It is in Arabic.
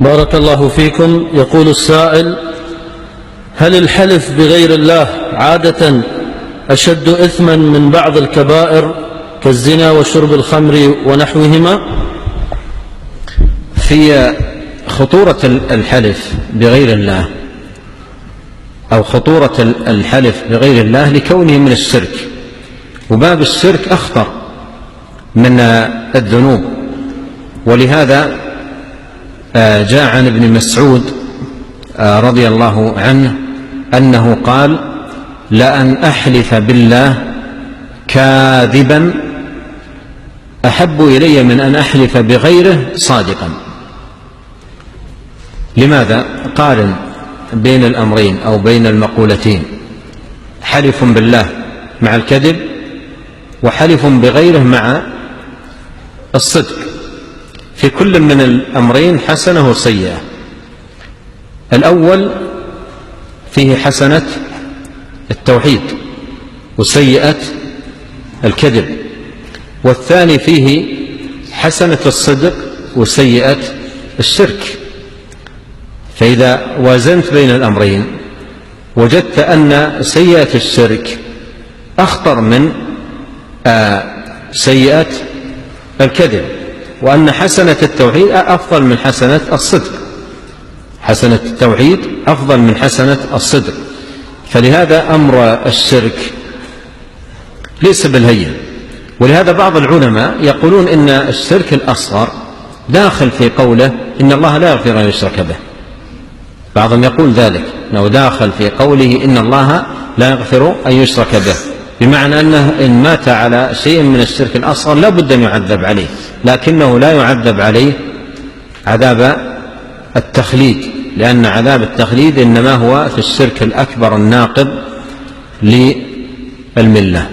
بارك الله فيكم. يقول السائل: هل الحلف بغير الله عادة أشد إثما من بعض الكبائر كالزنا وشرب الخمر ونحوهما؟ في خطورة الحلف بغير الله أو خطورة الحلف بغير الله لكونه من الشرك، وباب الشرك أخطر من الذنوب. ولهذا جاء عن ابن مسعود رضي الله عنه أنه قال: لأن أحلف بالله كاذبا أحب إلي من أن أحلف بغيره صادقا. لماذا؟ قارن بين الأمرين أو بين المقولتين: حلف بالله مع الكذب، وحلف بغيره مع الصدق. في كل من الأمرين حسنة وسيئة. الأول فيه حسنة التوحيد وسيئة الكذب، والثاني فيه حسنة الصدق وسيئة الشرك. فإذا وازنت بين الأمرين وجدت أن سيئة الشرك أخطر من سيئة الكذب، وأن حسنة التوحيد أفضل من حسنة الصدق. حسنة التوحيد أفضل من حسنة الصدق. فلهذا أمر الشرك ليس بالهين. ولهذا بعض العلماء يقولون إن الشرك الأصغر داخل في قوله إن الله لا يغفر أن يشرك به. بعضهم يقول ذلك، أنه داخل في قوله إن الله لا يغفر أن يشرك به، بمعنى أنه إن مات على شيء من الشرك الأصغر لا بد أن يعذب عليه، لكنه لا يعذب عليه عذاب التخليد، لأن عذاب التخليد إنما هو في الشرك الأكبر الناقض للملة.